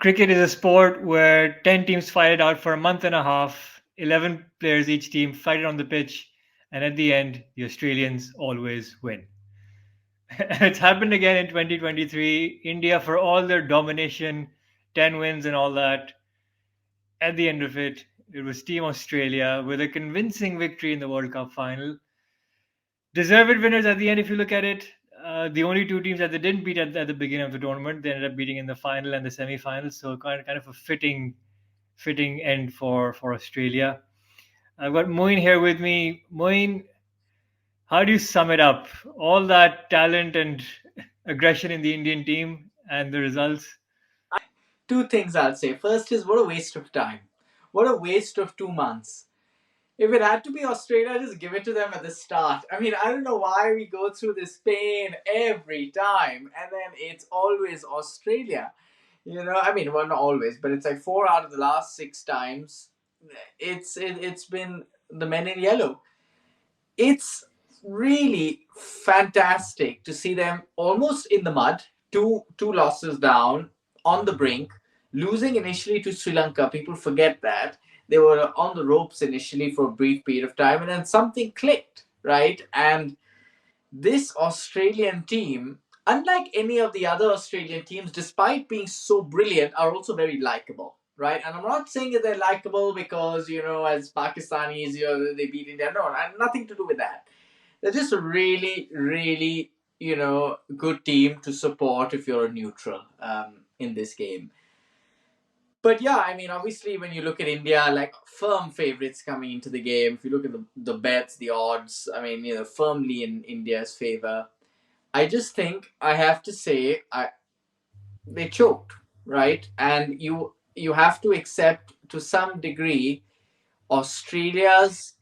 cricket is a sport where 10 teams fight it out for a month and a half, 11 players each team fight it on the pitch, and at the end, the Australians always win. It's happened again in 2023. India, for all their domination, 10 wins and all that, at the end of it, it was Team Australia with a convincing victory in the World Cup final. Deserved winners at the end, if you look at it. The only two teams that they didn't beat at the beginning of the tournament, they ended up beating in the final and the semi-finals. So kind of a fitting end for Australia. I've got Moin here with me. Moin, how do you sum it up? All that talent and aggression in the Indian team and the results. Two things I'll say. First is what a waste of time. What a waste of 2 months. If it had to be Australia, just give it to them at the start. I mean, I don't know why we go through this pain every time, and then it's always Australia. I mean, well, not always, but it's like 4 out of the last 6 times. It's been the men in yellow. It's really fantastic to see them almost in the mud, two losses down, on the brink, losing initially to Sri Lanka. People forget that they were on the ropes initially for a brief period of time, and then something clicked, right? And this Australian team, unlike any of the other Australian teams, despite being so brilliant, are also very likable, right? And I'm not saying that they're likable because, as Pakistanis, they beat India. No, nothing to do with that. They're just a really, really, good team to support if you're a neutral in this game. But yeah, I mean, obviously, when you look at India, like firm favorites coming into the game, if you look at the bets, the odds, I mean, firmly in India's favor. I just think I have to say they choked, right? And you have to accept to some degree Australia's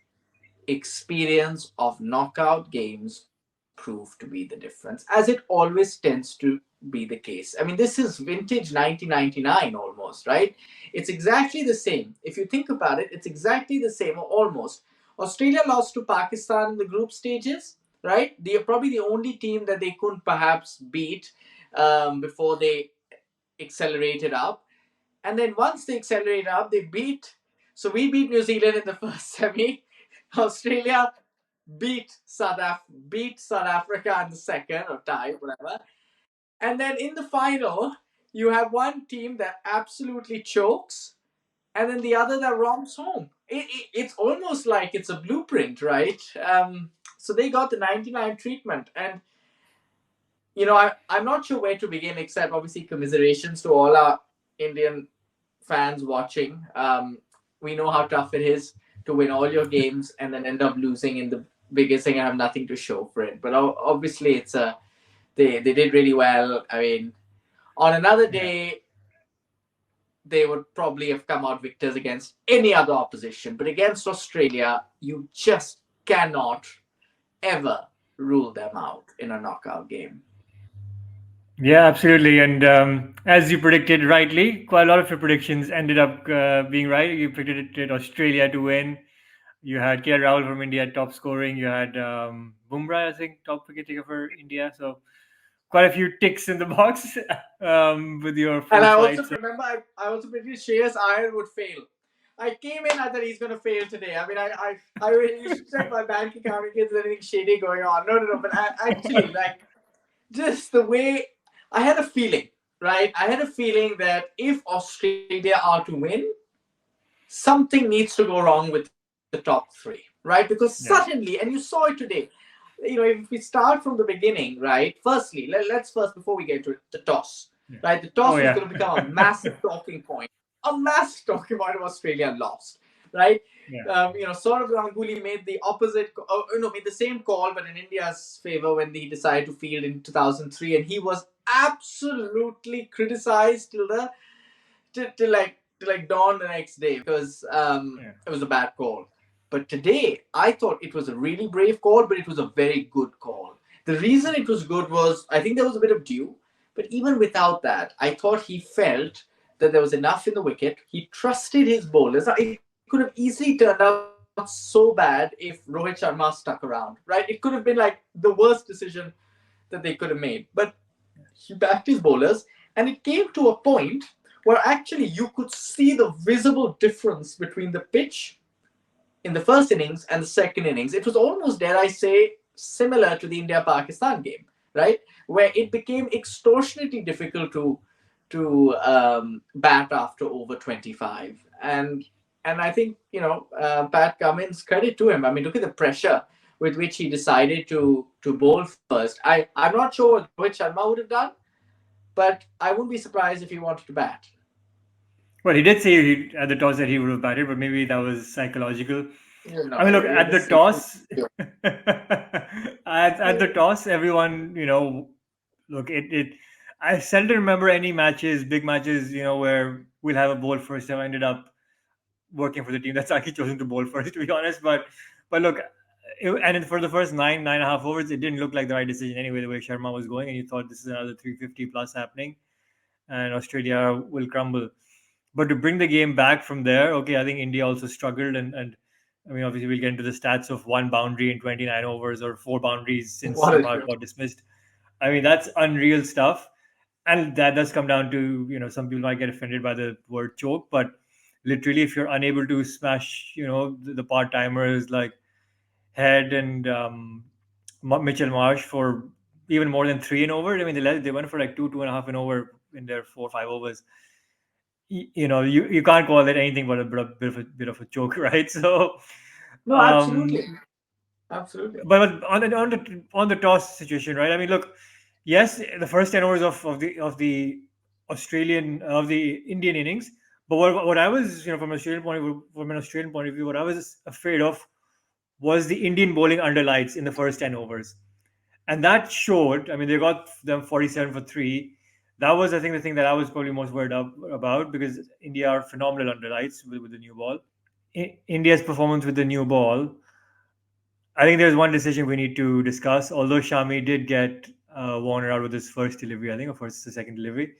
experience of knockout games proved to be the difference, as it always tends to be the case. I mean, this is vintage 1999 almost, right? It's exactly the same. If you think about it, it's exactly the same, or almost. Australia lost to Pakistan in the group stages, right? They are probably the only team that they couldn't perhaps beat before they accelerated up. And then once they accelerated up, they beat. So we beat New Zealand in the first semi. Australia beat South Africa in the second, or tied, whatever. And then in the final, you have one team that absolutely chokes, and then the other that romps home. It's almost like it's a blueprint, right? So they got the 99 treatment, and I'm not sure where to begin, except obviously commiserations to all our Indian fans watching. We know how tough it is to win all your games and then end up losing in the biggest thing and have nothing to show for it. But obviously, they did really well. I mean, on another Yeah. day, they would probably have come out victors against any other opposition. But against Australia, you just cannot ever rule them out in a knockout game. Yeah, absolutely. And as you predicted rightly, quite a lot of your predictions ended up being right. You predicted Australia to win. You had KL Rahul from India top scoring. You had Bumrah, I think, top wicket for India. So quite a few ticks in the box with your And four I also sides. remember I also predicted Shreyas Iyer would fail. I came in, I thought he's going to fail today. I mean, I you should check my bank account in case there's anything shady going on. No. But actually, like, just the way I had a feeling, right? I had a feeling that if Australia are to win, something needs to go wrong with the top three, right? Because Yeah. suddenly, and you saw it today, if we start from the beginning, right? Firstly, let's first, before we get to it, the toss, Yeah. right? The Oh toss was yeah. going to become a massive talking point. A massive talking point of Australia lost, right? Yeah. Saurav Ganguly made the opposite, made the same call, but in India's favor when he decided to field in 2003, and he was absolutely criticized till like dawn the next day because Yeah. it was a bad call. But today, I thought it was a really brave call, but it was a very good call. The reason it was good was I think there was a bit of dew, but even without that, I thought he felt that there was enough in the wicket. He trusted his bowlers. Now, it could have easily turned out so bad if Rohit Sharma stuck around, right? It could have been like the worst decision that they could have made. But he backed his bowlers, and it came to a point where actually you could see the visible difference between the pitch in the first innings and the second innings. It was almost, dare I say, similar to the India Pakistan game, right? Where it became extortionately difficult to bat after over 25. And I think, Pat Cummins, credit to him. I mean, look at the pressure with which he decided to bowl first. I'm not sure what Rohit Sharma would have done, but I wouldn't be surprised if he wanted to bat. Well, he did say at the toss that he would have batted, but maybe that was psychological. I mean, look, It at the was toss, at the toss, everyone, look, I seldom remember any matches, big matches, where we'll have a bowl first. I ended up working for the team that's actually chosen to bowl first, to be honest. But look, for the first 9.5 overs, it didn't look like the right decision anyway, the way Sharma was going, and you thought this is another 350 plus happening, and Australia will crumble. But to bring the game back from there, okay, I think India also struggled, and I mean, obviously, we'll get into the stats of one boundary in 29 overs or four boundaries since what a Sehwag show. got dismissed. I mean, that's unreal stuff. And that does come down to, some people might get offended by the word choke, but literally, if you're unable to smash, the part timers like Head and Mitchell Marsh for even more than three and over, I mean, they went for like two and a half and over in their 4 or 5 overs. You can't call it anything but a bit of a joke, right? So, No, absolutely. um, Absolutely. but on the toss situation, right? I mean, look, yes, the first 10 overs of the Indian innings, but what I was, from an Australian point of view, what I was afraid of was the Indian bowling under lights in the first 10 overs, and that showed. I mean, they got them 47 for three. That was, I think, the thing that I was probably most worried about, because India are phenomenal under lights with the new ball. India's performance with the new ball, I think there's one decision we need to discuss. Although Shami did get Warner out with his first delivery, I think, or first or second delivery.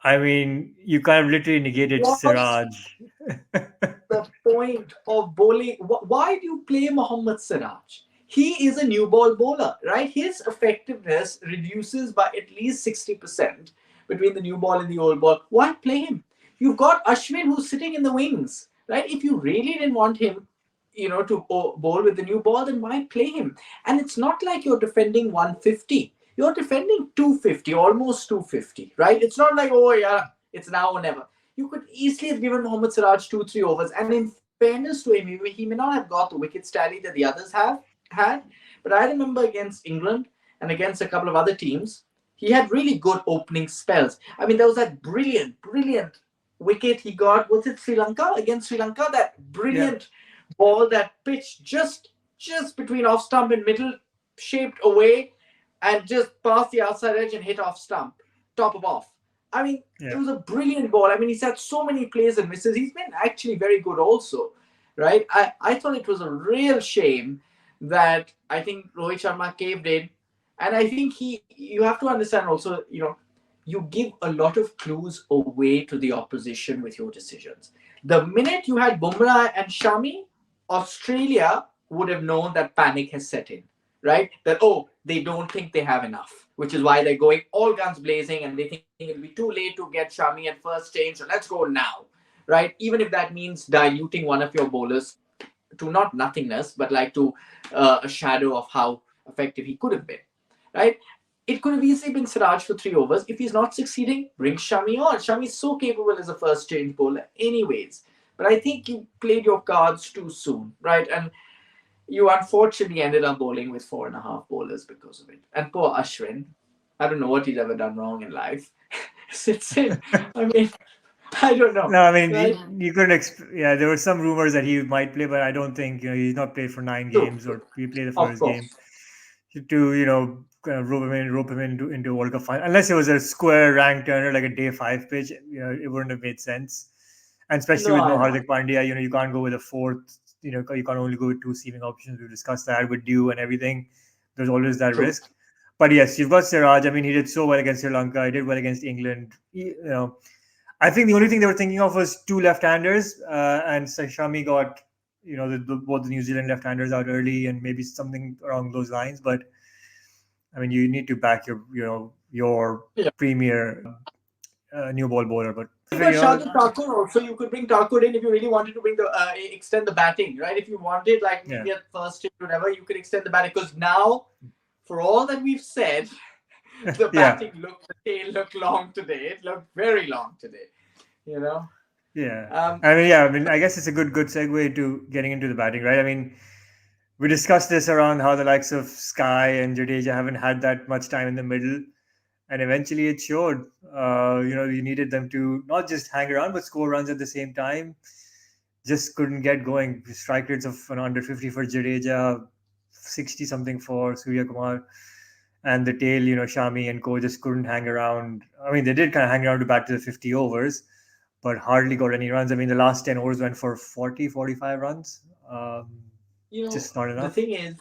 I mean, you kind of literally negated What's Siraj. the point of bowling? Why do you play Mohammad Siraj? He is a new ball bowler, right? His effectiveness reduces by at least 60% between the new ball and the old ball. Why play him? You've got Ashwin who's sitting in the wings, right? If you really didn't want him, to bowl with the new ball, then why play him? And it's not like you're defending 150. You're defending 250, almost 250, right? It's not like, oh, yeah, it's now or never. You could easily have given Mohammad Siraj 2, 3 overs. And in fairness to him, he may not have got the wickets tally that the others have had. But I remember against England and against a couple of other teams, he had really good opening spells. I mean, there was that brilliant, brilliant wicket he got. Was it Sri Lanka? Against Sri Lanka, that Yeah, brilliant ball that pitched just between off stump and middle, shaped away, and just past the outside edge and hit off stump, top of off. I mean, it yeah. was a brilliant ball. I mean, he's had so many plays and misses. He's been actually very good also, right? I thought it was a real shame that I think Rohit Sharma caved in. And I think you have to understand also, you give a lot of clues away to the opposition with your decisions. The minute you had Bumrah and Shami, Australia would have known that panic has set in, right? That, oh, they don't think they have enough, which is why they're going all guns blazing and they think it'll be too late to get Shami at first change. So let's go now, right? Even if that means diluting one of your bowlers to not nothingness, but like to a shadow of how effective he could have been, right? It could have easily been Siraj for 3 overs. If he's not succeeding, bring Shami on. Shami is so capable as a first change bowler, anyways. But I think you played your cards too soon, right? And you unfortunately ended up bowling with 4.5 bowlers because of it. And poor Ashwin, I don't know what he's ever done wrong in life. Sits in. I mean, I don't know, No, I mean, right? you couldn't. Yeah, there were some rumors that he might play, but I don't think, he's not played for nine True, games, or he played the of first game course. to, kind of rope him into a World Cup final. Unless it was a square rank turner like a day five pitch, it wouldn't have made sense. And especially No, with no I know. Hardik Pandya, you can't go with a fourth. You can't only go with two seaming options. We discussed that with Dew and everything. There's always that True. risk. But yes, you've got Siraj. I mean, he did so well against Sri Lanka. He did well against England. I think the only thing they were thinking of was two left-handers, and Shami got, both the New Zealand left-handers out early, and maybe something along those lines. But I mean, you need to back your, your Yeah. premier new ball bowler. But You got Shardul Thakur also. You could bring Thakur in if you really wanted to bring the extend the batting, right? If you wanted like yeah, maybe at first or whatever, you could extend the batting because now, for all that we've said, the yeah, the tail looked long today. It looked very long today. You know. yeah. Um, I mean, I guess it's a good segue to getting into the batting, right? I mean, we discussed this around how the likes of Sky and Jadeja haven't had that much time in the middle, and eventually it showed. You needed them to not just hang around but score runs at the same time. Just couldn't get going. Strike rates of under 50 for Jadeja, 60 something for Surya Kumar, and the tail, Shami and Co just couldn't hang around. I mean, they did kind of hang around to back to the 50 overs, but hardly got any runs. I mean, the last 10 overs went for 40, 45 runs. Just not the enough. thing is,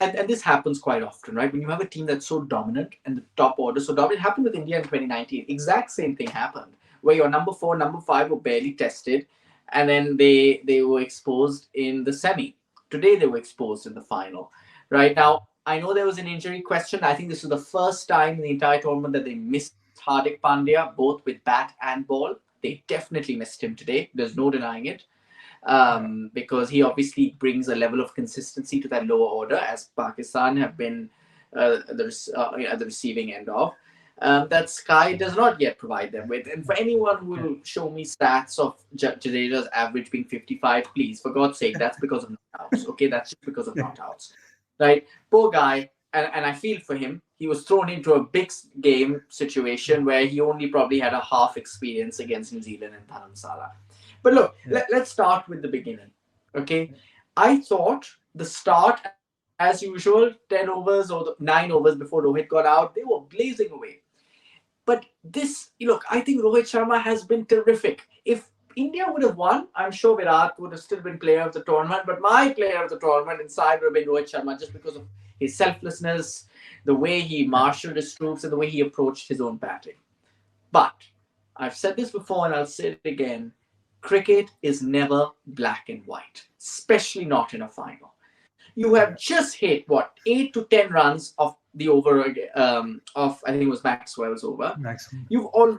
and this happens quite often, right? When you have a team that's so dominant and the top order so dominant, it happened with India in 2019. Exact same thing happened where your number four, number five were barely tested, and then they were exposed in the semi. Today they were exposed in the final. Right now, I know there was an injury question. I think this was the first time in the entire tournament that they missed Hardik Pandya both with bat and ball. They definitely missed him today. There's no denying it Yeah, because he obviously brings a level of consistency to that lower order, as Pakistan have been at the receiving end of. That Sky does not yet provide them with. And for anyone who yeah, will show me stats of Jadeja's average being 55, please, for God's sake, that's because of knockouts. Okay, that's just because of yeah, knockouts. Right? Poor guy. And I feel for him. He was thrown into a big game situation where he only probably had a half experience against New Zealand and Dharamsala. But look, yeah, let's start with the beginning. Okay. I thought the start, as usual, 10 overs or 9 overs before Rohit got out, they were blazing away. But this, look, I think Rohit Sharma has been terrific. If India would have won, I'm sure Virat would have still been player of the tournament. But my player of the tournament inside would have been Rohit Sharma just because of his selflessness, the way he yeah, marshaled his troops, and the way he approached his own batting. But I've said this before and I'll say it again, cricket is never black and white, especially not in a final. You have yeah. just hit what 8 to 10 runs of the over of I think it was Maxwell's over. Maximum. You've all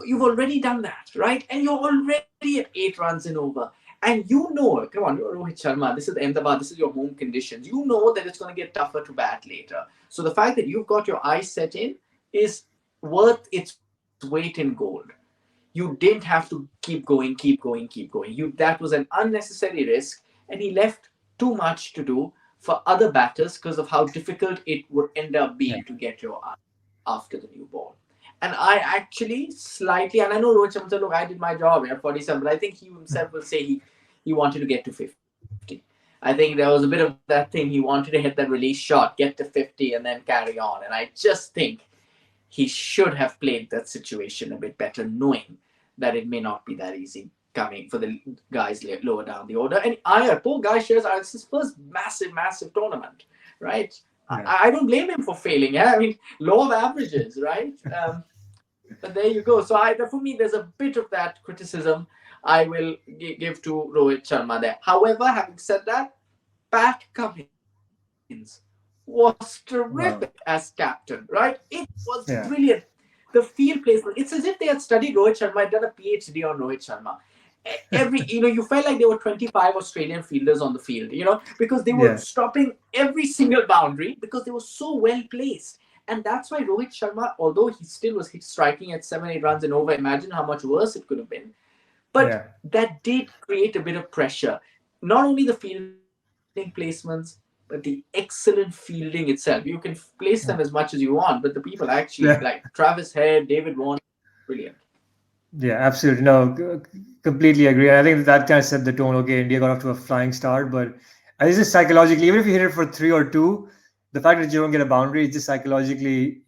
you've already done that, right? And you're already at 8 runs in over. And you know, come on, you're Rohit Sharma. This is Ahmedabad. This is your home conditions. You know that it's going to get tougher to bat later. So the fact that you've got your eyes set in is worth its weight in gold. You didn't have to keep going, keep going, keep going. That was an unnecessary risk, and he left too much to do for other batters because of how difficult it would end up Yeah, being to get your eye after the new ball. And I actually slightly, and I know Rohit Sharma said, look, I did my job at 47, but I think he himself will say he wanted to get to 50. I think there was a bit of that thing. He wanted to hit that release shot, get to 50, and then carry on. And I just think he should have played that situation a bit better, knowing that it may not be that easy coming for the guys lower down the order. And Iyer, poor guy, shares it's his first massive, massive tournament, right? yeah, I don't blame him for failing. Yeah, I mean, law of averages, right? But there you go. So for me, there's a bit of that criticism I will give to Rohit Sharma there. However, having said that, Pat Cummins was terrific as wow, captain, right? It was brilliant. yeah, The field placement, it's as if they had studied Rohit Sharma and done a PhD on Rohit Sharma. You felt like there were 25 Australian fielders on the field, because they were yeah, stopping every single boundary because they were so well placed. And that's why Rohit Sharma, although he still was striking at 7, 8 runs and over, imagine how much worse it could have been. But yeah, that did create a bit of pressure. Not only the fielding placements, but the excellent fielding itself. You can place them as much as you want, but the people actually, like yeah. Travis Head, David Warner, brilliant. Yeah, absolutely. No, completely agree. And I think that kind of set the tone. Okay, India got off to a flying start, but I think just psychologically, even if you hit it for three or two, the fact that you don't get a boundary, it just psychologically,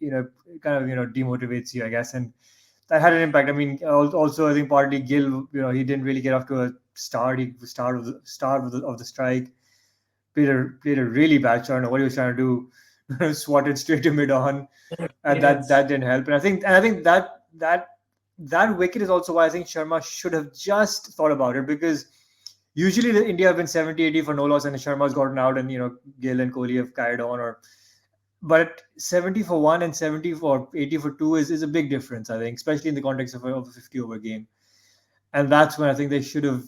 kind of, demotivates you, I guess. And that had an impact. I mean, also, I think partly Gill, he didn't really get off to a start. He start of the strike, played a really bad shot. I don't know what he was trying to do, swatted straight to mid on, and that Yes. didn't help. And I think that wicket is also why I think Sharma should have just thought about it, because usually the India have been 70-80 for no loss and Sharma's gotten out, and Gill and Kohli have carried on, or but 70 for one and 70 for 80 for two is a big difference, I think, especially in the context of a 50 over game. And that's when I think we should have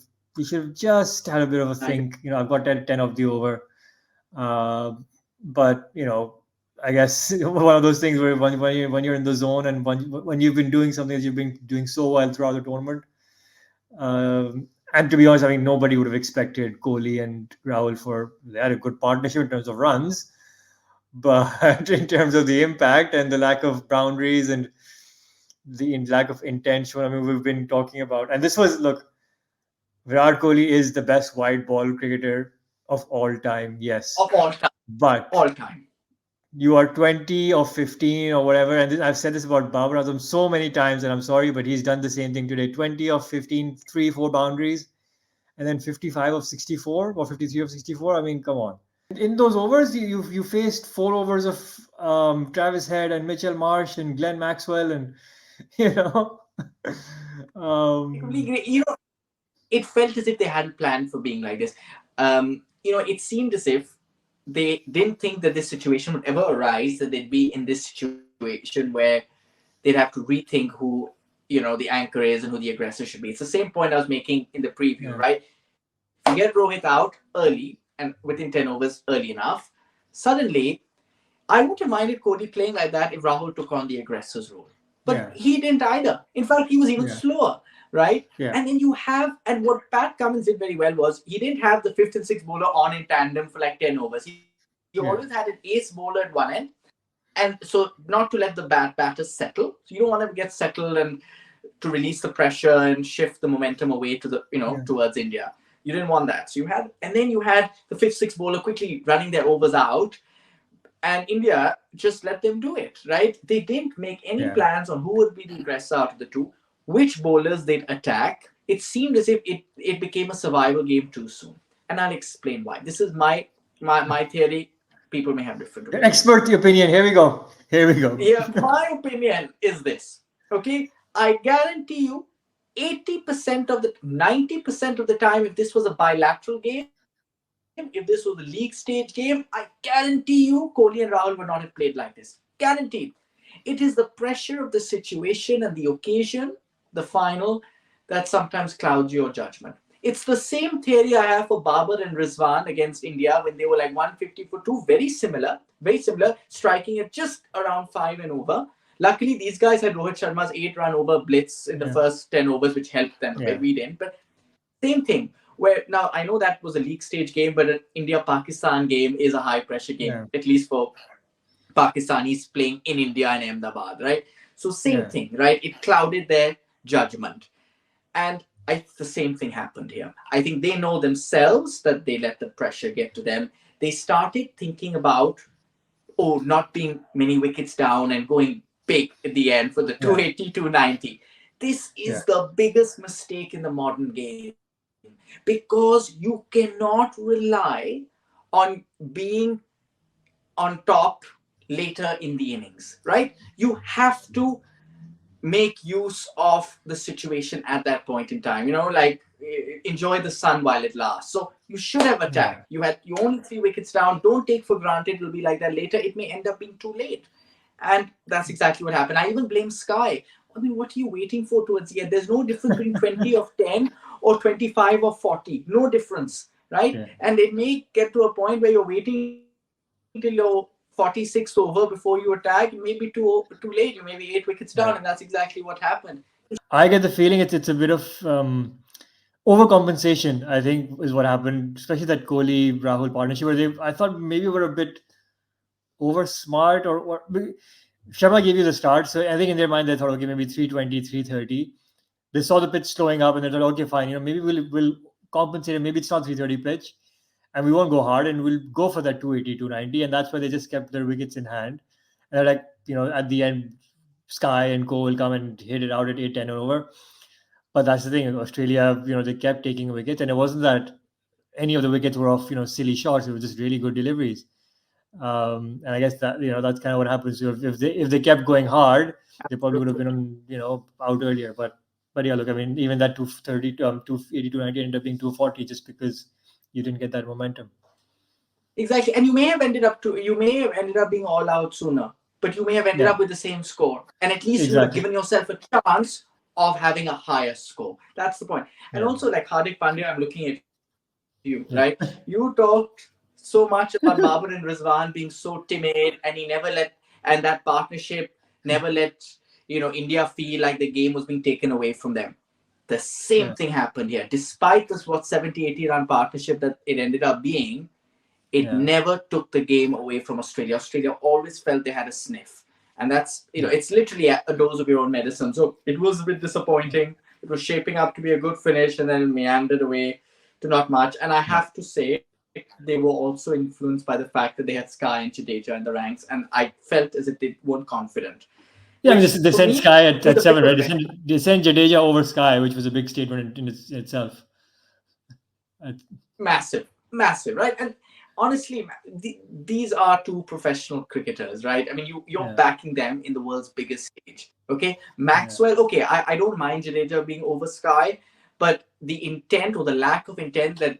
just had a bit of a think. I've got 10 of the over. Uh, but I guess one of those things where when you're in the zone and when you've been doing something that you've been doing so well throughout the tournament, and to be honest, I mean nobody would have expected Kohli and Rahul they had a good partnership in terms of runs, but in terms of the impact and the lack of boundaries and the lack of intention, I mean we've been talking about, and this was look, Virat Kohli is the best white ball cricketer of all time, yes, of all time, but all time. you are 20 or 15 or whatever, and I've said this about Babar Azam so many times, and I'm sorry, but he's done the same thing today. 20 of 15, 3, 4 boundaries, and then 55 of 64 or 53 of 64. I mean, come on. And in those overs, you faced 4 overs of Travis Head and Mitchell Marsh and Glenn Maxwell, and you know, I um, completely agree. It felt as if they hadn't planned for being like this. It seemed as if they didn't think that this situation would ever arise, that they'd be in this situation where they'd have to rethink who, the anchor is and who the aggressor should be. It's the same point I was making in the preview, yeah, right? If you get Rohit out early and within 10 overs early enough, suddenly I wouldn't have minded Kohli playing like that if Rahul took on the aggressor's role. But yeah, he didn't either. In fact, he was even yeah, slower, right? yeah, And then and what Pat Cummins did very well was he didn't have the fifth and sixth bowler on in tandem for like 10 overs. He always had an yeah, ace bowler at one end. And so not to let the batters settle. So you don't want them to get settled and to release the pressure and shift the momentum away yeah, towards India. You didn't want that. And then you had the fifth, sixth bowler quickly running their overs out, and India just let them do it, right? They didn't make any yeah. plans on who would be the aggressor out of the two, which bowlers they'd attack. It seemed as if it became a survival game too soon. And I'll explain why. This is my theory. People may have different opinions. Expert opinion. Here we go. Here we go. Yeah, my opinion is this. Okay, I guarantee you 80% of the 90% of the time, if this was a bilateral game, if this was a league stage game, I guarantee you Kohli and Rahul would not have played like this. Guaranteed. It is the pressure of the situation and the occasion, the final, that sometimes clouds your judgment. It's the same theory I have for Babar and Rizwan against India when they were like 150 for two. Very similar, striking at just around five and over. Luckily, these guys had Rohit Sharma's 8 run over blitz in the Yeah, first 10 overs, which helped them a yeah, bit. We didn't. But same thing. Where now I know that was a league stage game, but an India Pakistan game is a high pressure game, yeah, at least for Pakistanis playing in India and Ahmedabad, right? So same yeah, thing, right? It clouded their judgment. And the same thing happened here. I think they know themselves that they let the pressure get to them. They started thinking about, not being many wickets down and going big at the end for the yeah, 280, 290. This yeah, is the biggest mistake in the modern game because you cannot rely on being on top later in the innings, right? You have to make use of the situation at that point in time. Like enjoy the sun while it lasts. So you should have yeah, attacked. You only 3 wickets down. Don't take for granted it'll be like that later. It may end up being too late, and that's exactly what happened. I even blame Sky. I mean, what are you waiting for towards the end? There's no difference between 20 of 10 or 25 of 40. No difference, right? yeah. And it may get to a point where you're waiting till your 46th over before you attack. You may be too late. You may be 8 wickets down, and that's exactly Yeah. what happened. I get the feeling it's a bit of overcompensation. I think is what happened, especially that Kohli Rahul partnership, where they I thought maybe were a bit over smart or Sharma gave you the start, so I think in their mind they thought okay maybe 320, 330. They saw the pitch slowing up and they thought okay fine, maybe we'll compensate, and maybe it's not 330 pitch, and we won't go hard and we'll go for that 280, 290, and that's why they just kept their wickets in hand. And they're like, at the end, Sky and Co will come and hit it out at 8, 10 and over. But that's the thing, Australia, they kept taking wickets, and it wasn't that any of the wickets were off, silly shots. It was just really good deliveries. And I guess that that's kind of what happens. So if they kept going hard, they probably would have been out earlier. But yeah, look, I mean, even that 230, 280, 290 ended up being 240 just because you didn't get that momentum. Exactly. And you may have ended up being all out sooner, but you may have ended Yeah, up with the same score. And at least you would have exactly. given yourself a chance of having a higher score. That's the point. And Yeah, also, like Hardik Pandya, I'm looking at you, right? You yeah, talked so much about Babar and Rizwan being so timid, and he never let, and that partnership never let, India feel like the game was being taken away from them. The same yeah, thing happened here. Despite this, 70, 80 run partnership that it ended up being, it yeah, never took the game away from Australia. Australia always felt they had a sniff. And that's, yeah, it's literally a dose of your own medicine. So it was a bit disappointing. It was shaping up to be a good finish and then it meandered away to not much. And I yeah. have to say, they were also influenced by the fact that they had Sky and Jadeja in the ranks. And I felt as if they weren't confident, Yeah, I which mean, they for sent me Sky was a at bit seven, of right? a red. They sent Jadeja over Sky, which was a big statement in itself. Uh, Massive, massive, right? And honestly, these are two professional cricketers, right? I mean, you're yeah, backing them in the world's biggest stage. Okay, yeah, Maxwell. Okay, I don't mind Jadeja being over Sky, but the intent or the lack of intent that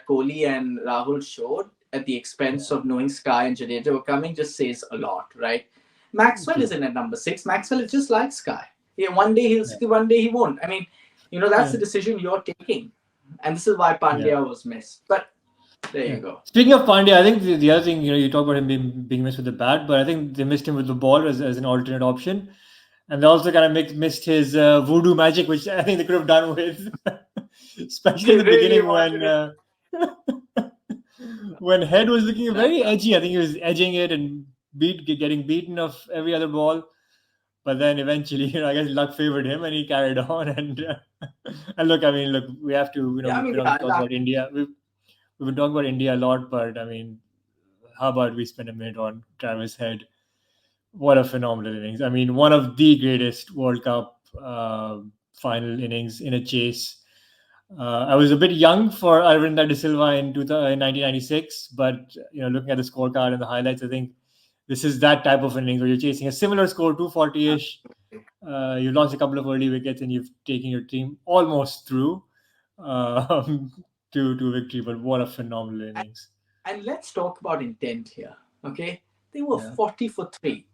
Kohli and Rahul showed at the expense yeah. of knowing Sky and Jadeja were coming just says a lot, right? Maxwell True. isn't at number six. Maxwell is just like Sky. Yeah, one day he'll Yeah, succeed, one day he won't. I mean, that's yeah, the decision you're taking, and this is why yeah. Pandya was missed. But there Yeah. you go. Speaking of Pandya, I think the other thing, you talk about him being missed with the bat, but I think they missed him with the ball as an alternate option. And they also kind of missed his voodoo magic, which I think they could have done with, especially in He the really beginning wanted it. when Head was looking That very edgy. I think he was edging it and getting beaten off every other ball. But then eventually, I guess luck favored him and he carried on. And and look, I mean, look, we have to, yeah, I we've mean, been yeah, talking about India. We've been talking about India a lot, but I mean, how about we spend a minute on Travis Head? What a phenomenal innings! I mean, one of the greatest World Cup final innings in a chase. I was a bit young for Arvinda de Silva in 1996, but looking at the scorecard and the highlights, I think this is that type of innings where you're chasing a similar score, 240-ish. You lost a couple of early wickets and you've taken your team almost through um, to victory. But what a phenomenal innings! and let's talk about intent here. Okay, they were Yeah, 40 for three.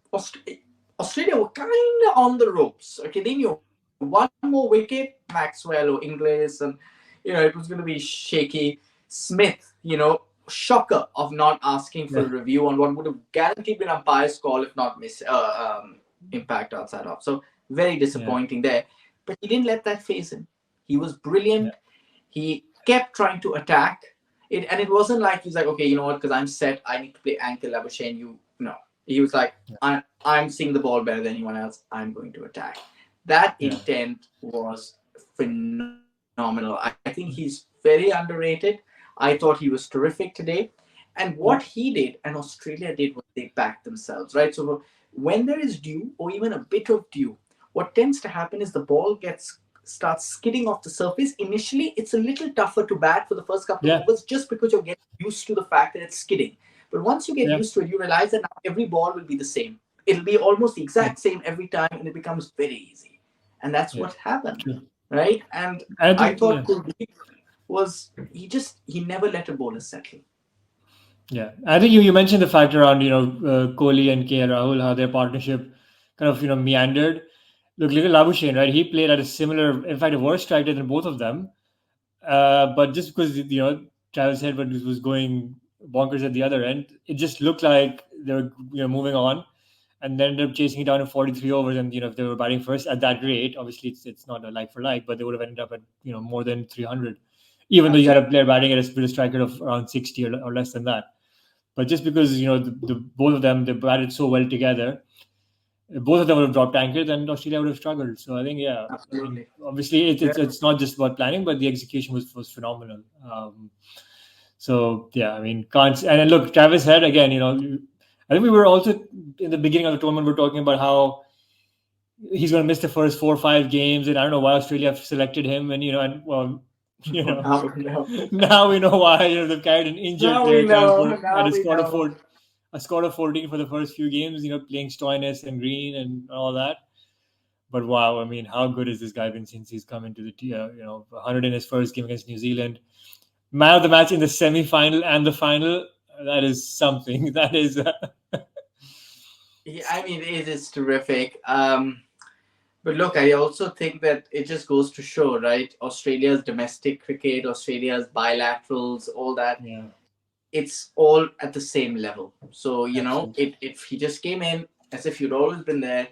Australia were kind of on the ropes. Okay, they knew one more wicket, Maxwell or Inglis, and it was going to be shaky. Smith, shocker of not asking for a yeah, review on what would have guaranteed been umpire's call if not impact outside off. So very yeah, disappointing there. But he didn't let that phase him. He was yeah, brilliant. He kept trying to attack it, and it wasn't like he's like, okay, you know what, because I'm set, I need to play ankle Labuschagne. You no, he was like, yeah, I'm seeing the ball better than anyone else. I'm going to attack. That yeah. intent was phenomenal. I think he's very underrated. I thought he was terrific today. And what he Yeah. did and Australia did was they backed themselves, right? So when there is dew or even a bit of dew, what tends to happen is the ball gets starts skidding off the surface. Initially, it's a little tougher to bat for the first couple of Yeah, overs just because you're getting used to the fact that it's skidding. But once you get yeah, used to it, you realize that now every ball will be the same. It'll be almost the yeah, exact same every time, and it becomes very easy. And that's yeah. what happened, True. right? And And I I think, thought yeah, Kuldeep was he never let a bowler settle. yeah. I think you mentioned the fact around Kohli and KL Rahul, how their partnership kind of meandered. Look at Labuschagne, right? He played at a similar, in fact, a worse strike rate than both of them. But just because Travis Head was going bonkers at the other end, it just looked like they were moving on, and then ended up chasing it down to 43 overs. And if they were batting first at that rate, obviously it's not a like for like, but they would have ended up at more than 300, even though you had a Absolutely. player batting at with a strike rate of around 60 or less than that. But just because the both of them they batted so well together, if both of them would have dropped anchors, then Australia would have struggled. So I think, yeah, I mean, Absolutely. obviously Yeah. it's not just about planning, but the execution was phenomenal. So yeah, I mean, can't and then look, Travis Head again. I think we were also in the beginning of the tournament. We're talking about how he's going to miss the first 4 or 5 games, and I don't know why Australia selected him. And and well, you No, know, now we know. now we know why. They've carried an injured Now player we know. Transport at Now we know. a score of 14 for the first few games. Playing Stoinis and Green and all that. But wow, I mean, how good has this guy been since he's come into the 100 in his first game against New Zealand? man of the match in the semi-final and the final. That is something. That is Yeah, I mean, it is terrific. But look, I also think that it just goes to show, right? Australia's domestic cricket, Australia's bilaterals, all that, yeah, it's all at the same level. So, absolutely. if he just came in as if you'd always been there,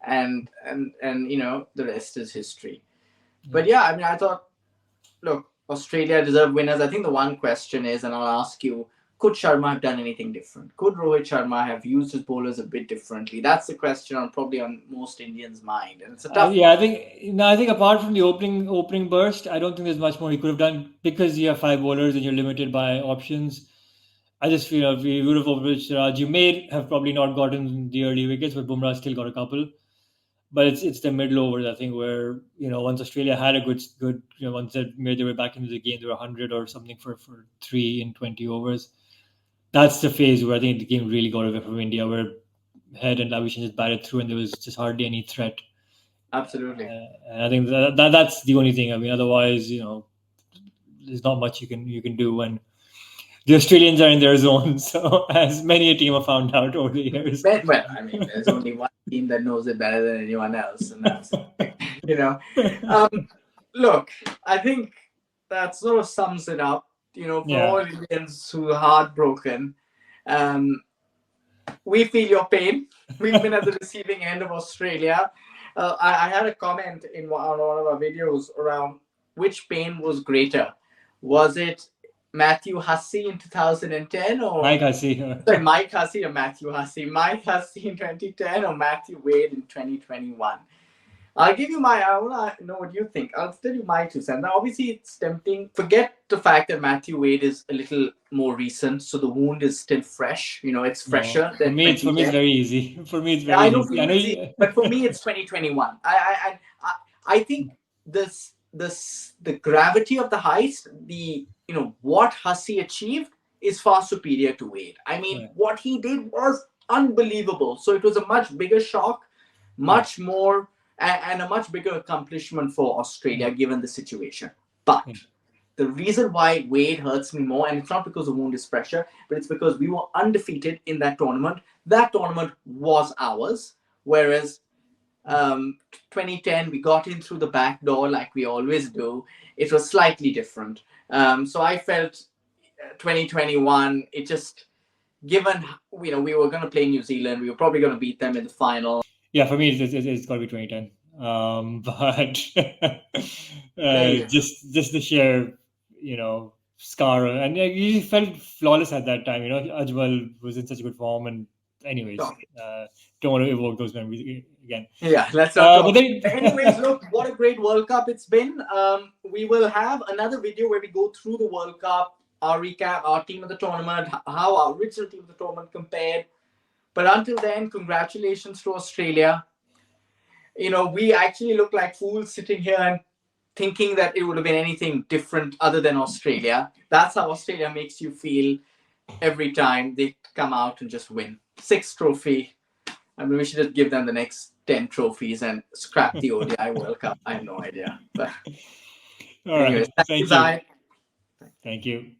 and the rest is history. Yeah. But yeah, I mean, I thought, look, Australia deserve winners. I think the one question is, and I'll ask you, could Sharma have done anything different? Could Rohit Sharma have used his bowlers a bit differently? That's the question on probably on most Indians' mind, and it's a tough Yeah, one. I think no, I think apart from the opening burst, I don't think there's much more he could have done because you have five bowlers and you're limited by options. I just feel if we would have opened Siraj, you may have probably not gotten the early wickets, but Bumrah still got a couple. But it's the middle overs, I think, where once Australia had a good once they made their way back into the game, they were 100 or something for 3 in 20 overs. That's the phase where I think the game really got away from India, where Head and Lavishan just batted through, and there was just hardly any threat. Absolutely. And I think that's the only thing. I mean, otherwise, there's not much you can do when the Australians are in their zone. So, as many a team have found out over the years. Well, I mean, there's only one team that knows it better than anyone else, and that's you know. Um, Look, I think that sort of sums it up. For all Yeah, Indians who are heartbroken, um, we feel your pain. We've been at the receiving end of Australia. I had a comment on one of our videos around which pain was greater. Was it Matthew Hussey in 2010, Mike, or I see. sorry, Mike Hussey or Matthew Hussey? Mike Hussey in 2010 or Matthew Wade in 2021? I'll give you my. I want to know what you think. I'll tell you my 2 cents. Now, obviously, it's tempting. Forget the fact that Matthew Wade is a little more recent, so the wound is still fresh. It's No, fresher for than me, it's 2010. very easy. For me, it's Yeah, very I know easy. for I you know it's easy, you. but for me it's 2021. I think the gravity of the heist, the what Hussey achieved is far superior to Wade. I mean, Yeah, what he did was unbelievable. So it was a much bigger shock, yeah, much more, and a much bigger accomplishment for yeah, Australia given the situation. But yeah, the reason why Wade hurts me more, and it's not because the wound is fresher, but it's because we were undefeated in that tournament. That tournament was ours, whereas 2010 we got in through the back door like we always do. It was slightly different. So I felt 2021. It just given we were going to play New Zealand, we were probably going to beat them in the final. yeah. For me, it's got to be 2010. But There you go. just the sheer, scar, and you felt flawless at that time. Ajmal was in such a good form, and anyways, So, don't want to evoke those memories again. yeah, let's not But talk. then, Anyways, look, what a great World Cup it's been. We will have another video where we go through the World Cup, our recap, our team of the tournament, how our original team of the tournament compared. But until then, congratulations to Australia. We actually look like fools sitting here and thinking that it would have been anything different other than Australia. That's how Australia makes you feel every time they come out and just win. Sixth trophy. I mean, we should just give them the next 10 trophies and scrap the ODI World Cup. I have no idea. But, all anyways, right. thank you, Thank you. Zai. Thank you.